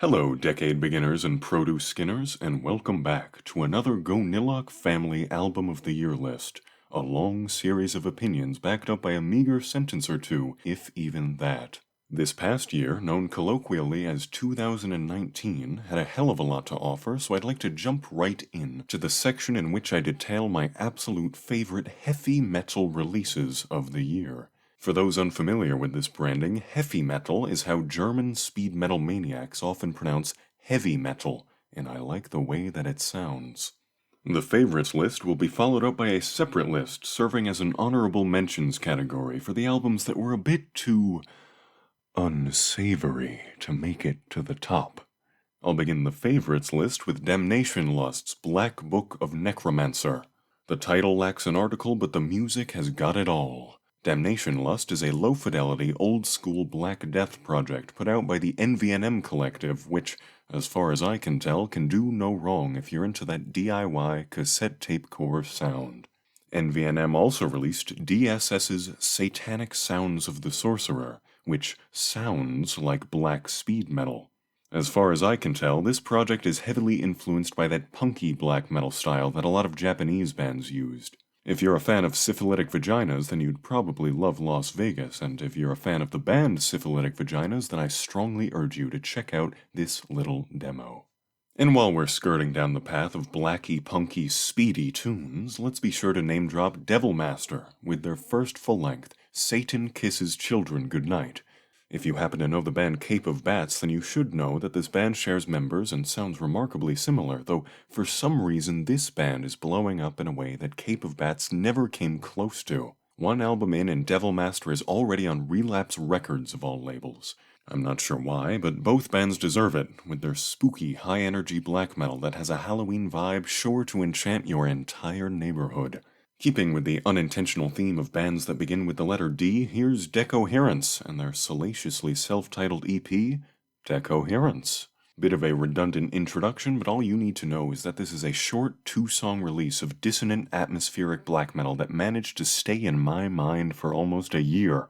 Hello, decade beginners and produce skinners, and welcome back to another Goniloc Family Album of the Year list, a long series of opinions backed up by a meager sentence or two, if even that. This past year, known colloquially as 2019, had a hell of a lot to offer, so I'd like to jump right in to the section in which I detail my absolute favorite heavy metal releases of the year. For those unfamiliar with this branding, heavy metal is how German speed metal maniacs often pronounce heavy metal, and I like the way that it sounds. The favorites list will be followed up by a separate list serving as an honorable mentions category for the albums that were a bit too unsavory to make it to the top. I'll begin the favorites list with Damnation Lust's Black Book of Necromancer. The title lacks an article, but the music has got it all. Damnation Lust is a low-fidelity, old-school Black Death project put out by the NVNM Collective, which, as far as I can tell, can do no wrong if you're into that DIY cassette tape core sound. NVNM also released DSS's Satanic Sounds of the Sorcerer, which sounds like black speed metal. As far as I can tell, this project is heavily influenced by that punky black metal style that a lot of Japanese bands used. If you're a fan of Syphilitic Vaginas, then you'd probably love Las Vegas, and if you're a fan of the band Syphilitic Vaginas, then I strongly urge you to check out this little demo. And while we're skirting down the path of blacky, punky, speedy tunes, let's be sure to name drop Devilmaster with their first full-length, Satan Kisses Children Goodnight. If you happen to know the band Cape of Bats, then you should know that this band shares members and sounds remarkably similar, though for some reason this band is blowing up in a way that Cape of Bats never came close to. One album in and Devilmaster is already on Relapse Records of all labels. I'm not sure why, but both bands deserve it, with their spooky, high-energy black metal that has a Halloween vibe sure to enchant your entire neighborhood. Keeping with the unintentional theme of bands that begin with the letter D, here's Decoherence and their salaciously self-titled EP, Decoherence. Bit of a redundant introduction, but all you need to know is that this is a short 2-song release of dissonant atmospheric black metal that managed to stay in my mind for almost a year,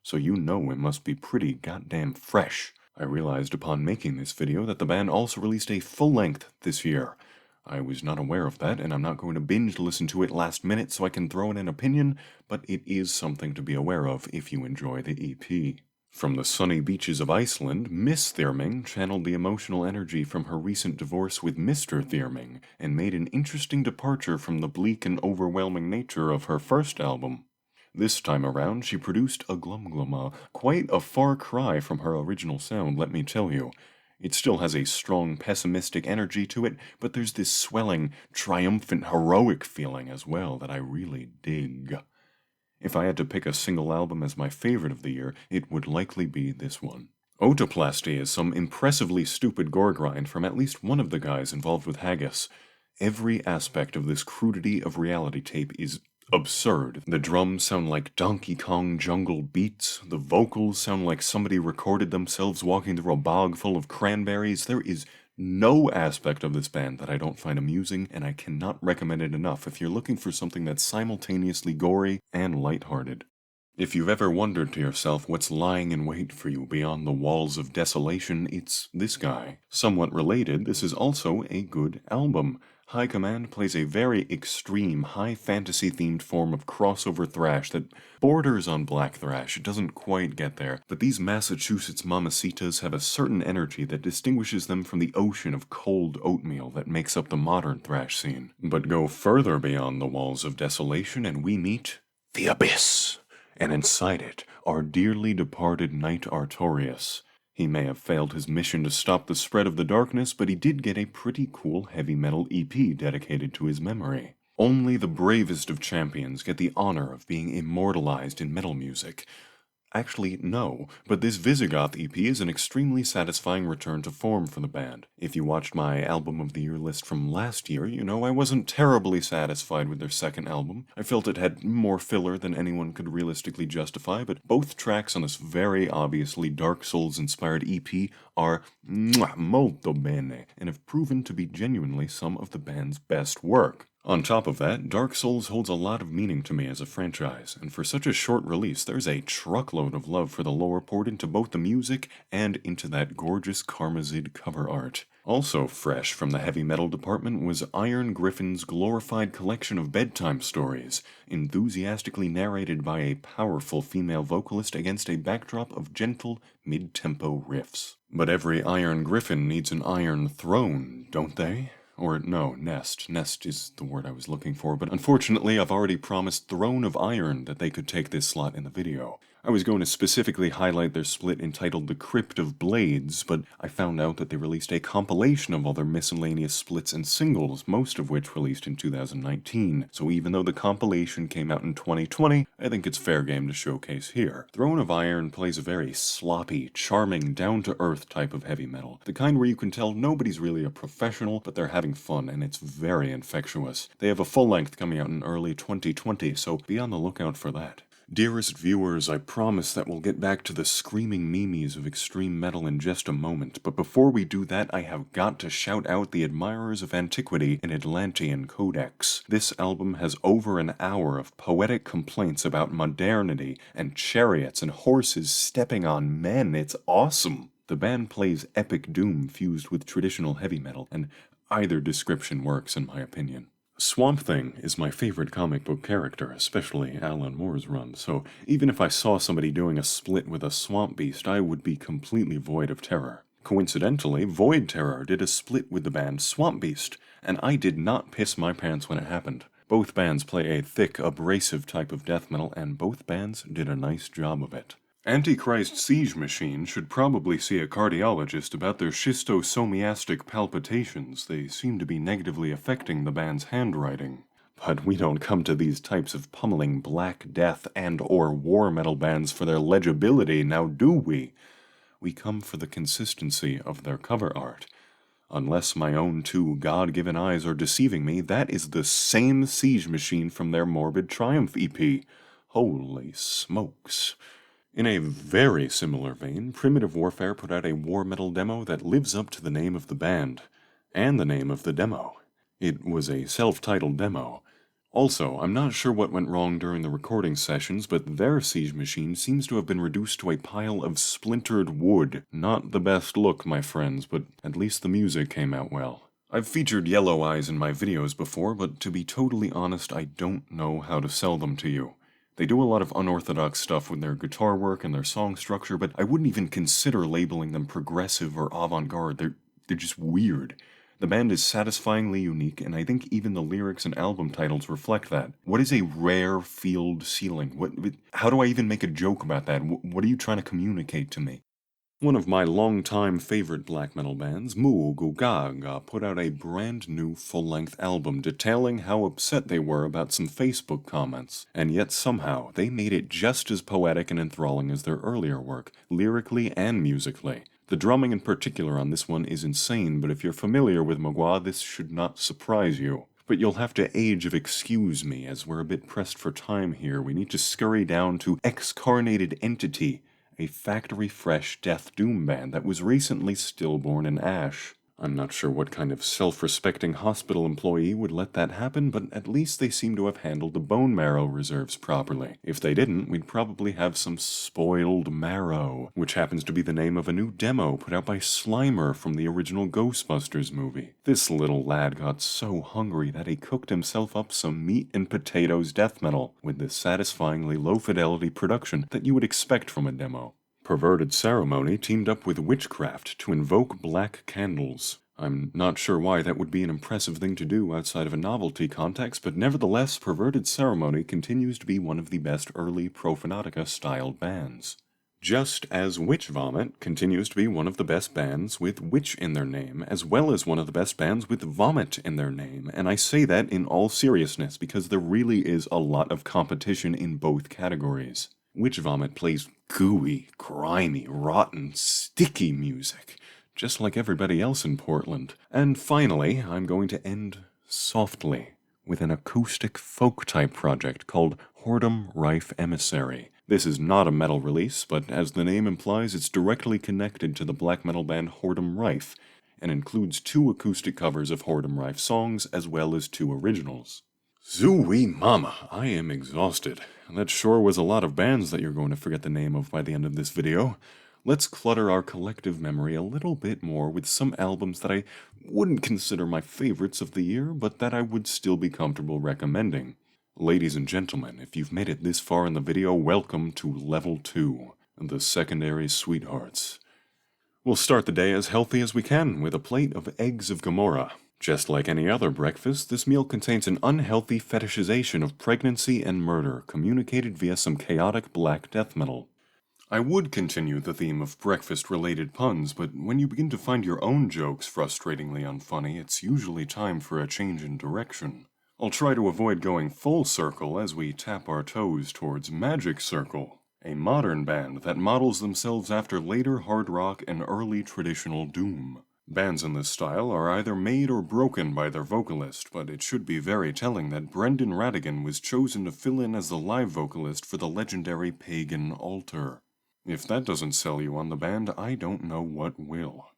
so you know it must be pretty goddamn fresh. I realized upon making this video that the band also released a full-length this year. I was not aware of that, and I'm not going to binge listen to it last minute so I can throw in an opinion, but it is something to be aware of if you enjoy the EP. From the sunny beaches of Iceland, Miss Thyrming channeled the emotional energy from her recent divorce with Mr. Thyrming, and made an interesting departure from the bleak and overwhelming nature of her first album. This time around, she produced a glumgluma, quite a far cry from her original sound, let me tell you. It still has a strong, pessimistic energy to it, but there's this swelling, triumphant, heroic feeling as well that I really dig. If I had to pick a single album as my favorite of the year, it would likely be this one. Otoplasty is some impressively stupid gore grind from at least one of the guys involved with Haggis. Every aspect of this crudity of reality tape is absurd. The drums sound like Donkey Kong jungle beats, the vocals sound like somebody recorded themselves walking through a bog full of cranberries. There is no aspect of this band that I don't find amusing, and I cannot recommend it enough if you're looking for something that's simultaneously gory and lighthearted. If you've ever wondered to yourself what's lying in wait for you beyond the walls of desolation, it's this guy. Somewhat related, this is also a good album. High Command plays a very extreme, high fantasy-themed form of crossover thrash that borders on black thrash. It doesn't quite get there, but these Massachusetts mamacitas have a certain energy that distinguishes them from the ocean of cold oatmeal that makes up the modern thrash scene. But go further beyond the walls of desolation and we meet the Abyss. And inside it, our dearly departed Knight Artorias. He may have failed his mission to stop the spread of the darkness, but he did get a pretty cool heavy metal EP dedicated to his memory. Only the bravest of champions get the honor of being immortalized in metal music. Actually, no, but this Visigoth EP is an extremely satisfying return to form for the band. If you watched my Album of the Year list from last year, you know I wasn't terribly satisfied with their second album. I felt it had more filler than anyone could realistically justify, but both tracks on this very obviously Dark Souls-inspired EP are molto bene, and have proven to be genuinely some of the band's best work. On top of that, Dark Souls holds a lot of meaning to me as a franchise, and for such a short release, there's a truckload of love for the lore poured into both the music and into that gorgeous Karmazid cover art. Also fresh from the heavy metal department was Iron Griffin's glorified collection of bedtime stories, enthusiastically narrated by a powerful female vocalist against a backdrop of gentle, mid-tempo riffs. But every Iron Griffin needs an iron throne, don't they? Or no, nest. Nest is the word I was looking for, but unfortunately I've already promised Throne of Iron that they could take this slot in the video. I was going to specifically highlight their split entitled The Crypt of Blades, but I found out that they released a compilation of all their miscellaneous splits and singles, most of which released in 2019, so even though the compilation came out in 2020, I think it's fair game to showcase here. Throne of Iron plays a very sloppy, charming, down-to-earth type of heavy metal, the kind where you can tell nobody's really a professional, but they're having fun, and it's very infectious. They have a full-length coming out in early 2020, so be on the lookout for that. Dearest viewers, I promise that we'll get back to the screaming memes of extreme metal in just a moment, but before we do that, I have got to shout out the admirers of antiquity in Atlantean Kodex. This album has over an hour of poetic complaints about modernity and chariots and horses stepping on men. It's awesome! The band plays epic doom fused with traditional heavy metal, and either description works in my opinion. Swamp Thing is my favorite comic book character, especially Alan Moore's run, so even if I saw somebody doing a split with a Swampbeast, I would be completely void of terror. Coincidentally, Void Terror did a split with the band Swampbeast, and I did not piss my pants when it happened. Both bands play a thick, abrasive type of death metal, and both bands did a nice job of it. Antichrist Siege Machine should probably see a cardiologist about their schistosomiastic palpitations. They seem to be negatively affecting the band's handwriting. But we don't come to these types of pummeling black death and/or war metal bands for their legibility, now do we? We come for the consistency of their cover art. Unless my own two God-given eyes are deceiving me, that is the same Siege Machine from their Morbid Triumph EP. Holy smokes. In a very similar vein, Primitive Warfare put out a war metal demo that lives up to the name of the band, and the name of the demo. It was a self-titled demo. Also, I'm not sure what went wrong during the recording sessions, but their Siege Machine seems to have been reduced to a pile of splintered wood. Not the best look, my friends, but at least the music came out well. I've featured Yellow Eyes in my videos before, but to be totally honest, I don't know how to sell them to you. They do a lot of unorthodox stuff with their guitar work and their song structure, but I wouldn't even consider labeling them progressive or avant-garde. They're just weird. The band is satisfyingly unique, and I think even the lyrics and album titles reflect that. What is a rare field ceiling? How do I even make a joke about that? What are you trying to communicate to me? One of my longtime favorite black metal bands, Houkago, put out a brand new full-length album detailing how upset they were about some Facebook comments, and yet somehow they made it just as poetic and enthralling as their earlier work, lyrically and musically. The drumming in particular on this one is insane, but if you're familiar with Magua, this should not surprise you. But you'll have to age of excuse me, as we're a bit pressed for time here. We need to scurry down to Excarnated Entity, a factory-fresh death doom band that was recently stillborn in ash. I'm not sure what kind of self-respecting hospital employee would let that happen, but at least they seem to have handled the bone marrow reserves properly. If they didn't, we'd probably have some spoiled marrow, which happens to be the name of a new demo put out by Slimer from the original Ghostbusters movie. This little lad got so hungry that he cooked himself up some meat and potatoes death metal, with the satisfyingly low-fidelity production that you would expect from a demo. Perverted Ceremony teamed up with Witchcraft to invoke black candles. I'm not sure why that would be an impressive thing to do outside of a novelty context, but nevertheless, Perverted Ceremony continues to be one of the best early Profanatica-styled bands. Just as Witch Vomit continues to be one of the best bands with witch in their name, as well as one of the best bands with vomit in their name, and I say that in all seriousness because there really is a lot of competition in both categories. Witch Vomit plays gooey, grimy, rotten, sticky music, just like everybody else in Portland. And finally, I'm going to end softly with an acoustic folk-type project called Whoredom, Rife, Emissary. This is not a metal release, but as the name implies, it's directly connected to the black metal band Whoredom Rife. and includes 2 acoustic covers of Whoredom Rife songs as well as 2 originals. Zooey mama, I am exhausted. That sure was a lot of bands that you're going to forget the name of by the end of this video. Let's clutter our collective memory a little bit more with some albums that I wouldn't consider my favorites of the year, but that I would still be comfortable recommending. Ladies and gentlemen, if you've made it this far in the video, welcome to Level 2, the Secondary Sweethearts. We'll start the day as healthy as we can with a plate of eggs of Gomorrah. Just like any other breakfast, this meal contains an unhealthy fetishization of pregnancy and murder communicated via some chaotic black death metal. I would continue the theme of breakfast-related puns, but when you begin to find your own jokes frustratingly unfunny, it's usually time for a change in direction. I'll try to avoid going full circle as we tap our toes towards Magic Circle, a modern band that models themselves after later hard rock and early traditional doom. Bands in this style are either made or broken by their vocalist, but it should be very telling that Brendan Radigan was chosen to fill in as the live vocalist for the legendary Pagan Altar. If that doesn't sell you on the band, I don't know what will.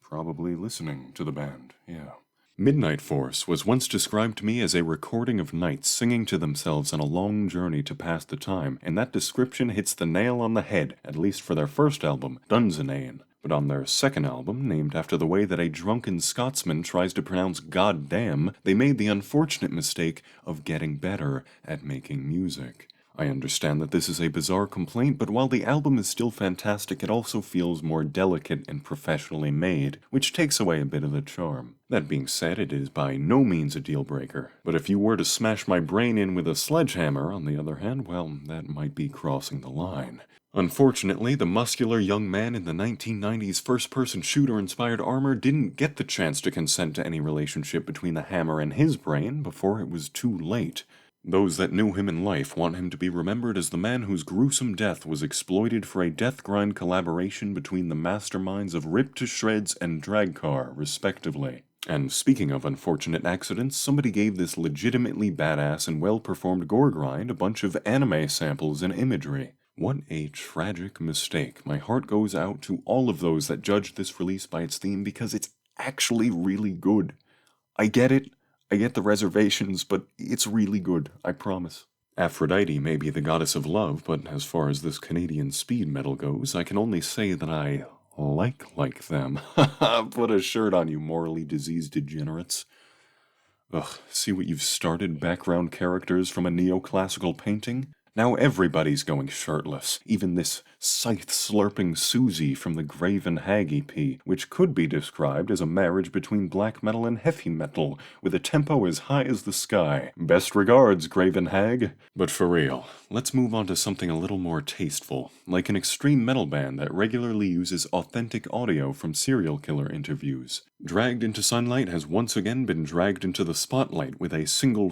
Probably listening to the band, yeah. Midnight Force was once described to me as a recording of knights singing to themselves on a long journey to pass the time, and that description hits the nail on the head, at least for their first album, Dunsinane. But on their second album, named after the way that a drunken Scotsman tries to pronounce goddamn, they made the unfortunate mistake of getting better at making music. I understand that this is a bizarre complaint, but while the album is still fantastic, it also feels more delicate and professionally made, which takes away a bit of the charm. That being said, it is by no means a deal breaker. But if you were to smash my brain in with a sledgehammer, on the other hand, well, that might be crossing the line. Unfortunately, the muscular young man in the 1990s first-person shooter-inspired armor didn't get the chance to consent to any relationship between the hammer and his brain before it was too late. Those that knew him in life want him to be remembered as the man whose gruesome death was exploited for a death grind collaboration between the masterminds of Rip to Shreds and Dragcar, respectively. And speaking of unfortunate accidents, somebody gave this legitimately badass and well-performed gore grind a bunch of anime samples and imagery. What a tragic mistake. My heart goes out to all of those that judged this release by its theme because it's actually really good. I get it. I get the reservations, but it's really good, I promise. Aphrodite may be the goddess of love, but as far as this Canadian speed metal goes, I can only say that I like them. Put a shirt on, you morally diseased degenerates. Ugh, see what you've started, background characters from a neoclassical painting? Now everybody's going shirtless, even this scythe-slurping Susie from the Graven Hag EP, which could be described as a marriage between black metal and heavy metal, with a tempo as high as the sky. Best regards, Graven Hag. But for real, let's move on to something a little more tasteful, like an extreme metal band that regularly uses authentic audio from serial killer interviews. Dragged into Sunlight has once again been dragged into the spotlight with a single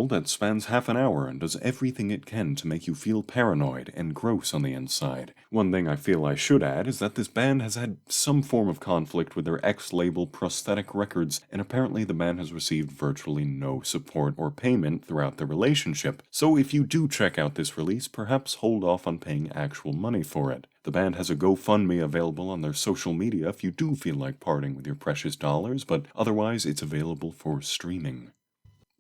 that spans half an hour and does everything it can to make you feel paranoid and gross on the inside. One thing I feel I should add is that this band has had some form of conflict with their ex-label Prosthetic Records, and apparently the band has received virtually no support or payment throughout the relationship. So if you do check out this release, perhaps hold off on paying actual money for it. The band has a GoFundMe available on their social media if you do feel like parting with your precious dollars, but otherwise it's available for streaming.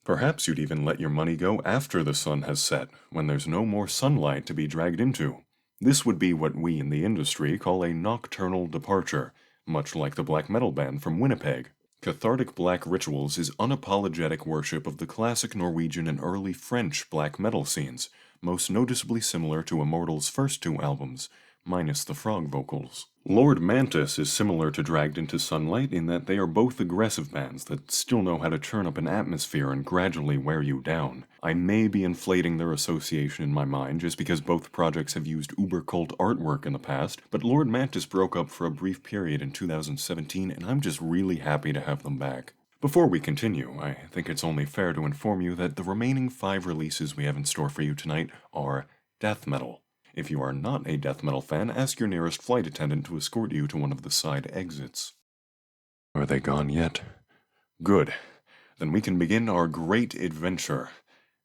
Perhaps you'd even let your money go after the sun has set, when there's no more sunlight to be dragged into. This would be what we in the industry call a Nocturnal Departure, much like the black metal band from Winnipeg. Cathartic Black Rituals is unapologetic worship of the classic Norwegian and early French black metal scenes, most noticeably similar to Immortal's first 2 albums, minus the frog vocals. Lord Mantis is similar to Dragged into Sunlight in that they are both aggressive bands that still know how to turn up an atmosphere and gradually wear you down. I may be inflating their association in my mind just because both projects have used uber cult artwork in the past, but Lord Mantis broke up for a brief period in 2017 and I'm just really happy to have them back. Before we continue, I think it's only fair to inform you that the remaining 5 releases we have in store for you tonight are death metal. If you are not a death metal fan, ask your nearest flight attendant to escort you to one of the side exits. Are they gone yet? Good. Then we can begin our great adventure.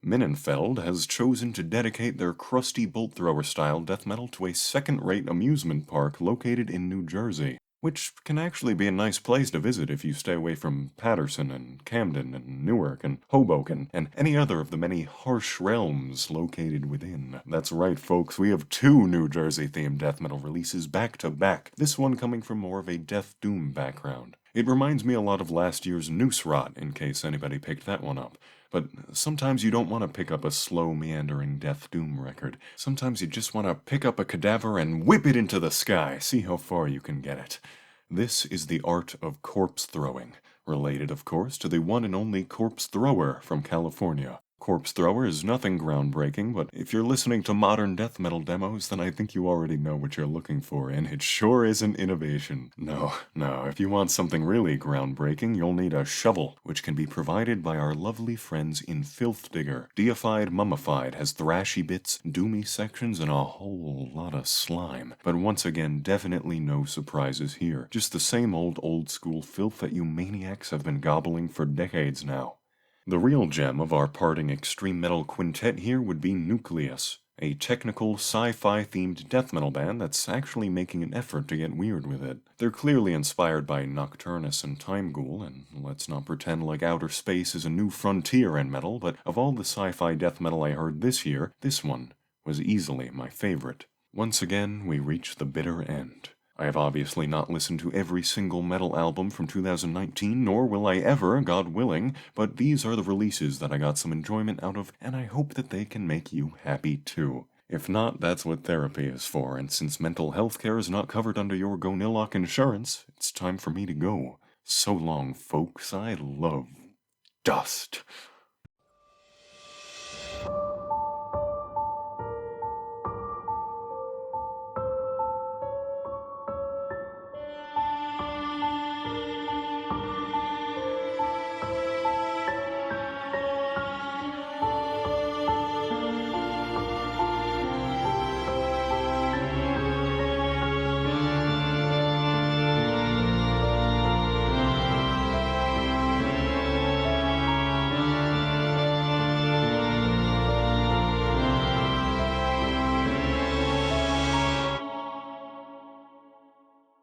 Minenfeld has chosen to dedicate their crusty bolt-thrower-style death metal to a second-rate amusement park located in New Jersey. which can actually be a nice place to visit if you stay away from Patterson and Camden and Newark and Hoboken and any other of the many harsh realms located within. That's right, folks, we have 2 New Jersey-themed death metal releases back to back, this one coming from more of a Death Doom background. It reminds me a lot of last year's Noose Rot, in case anybody picked that one up. But sometimes you don't want to pick up a slow, meandering Death Doom record. Sometimes you just want to pick up a cadaver and whip it into the sky, see how far you can get it. This is the art of corpse throwing, related, of course, to the one and only Corpse Thrower from California. Corpse Thrower is nothing groundbreaking, but if you're listening to modern death metal demos, then I think you already know what you're looking for, and it sure is an innovation. No, if you want something really groundbreaking, you'll need a shovel, which can be provided by our lovely friends in Filth Digger. Deified Mummified has thrashy bits, doomy sections, and a whole lot of slime. But once again, definitely no surprises here. Just the same old school filth that you maniacs have been gobbling for decades now. The real gem of our parting extreme metal quintet here would be Nucleus, a technical, sci-fi themed death metal band that's actually making an effort to get weird with it. They're clearly inspired by Nocturnus and Time Ghoul, and let's not pretend like outer space is a new frontier in metal, but of all the sci-fi death metal I heard this year, this one was easily my favorite. Once again, we reach the bitter end. I have obviously not listened to every single metal album from 2019, nor will I ever, God willing, but these are the releases that I got some enjoyment out of, and I hope that they can make you happy too. If not, that's what therapy is for, and since mental health care is not covered under your Goniloc insurance, it's time for me to go. So long, folks. I love dust.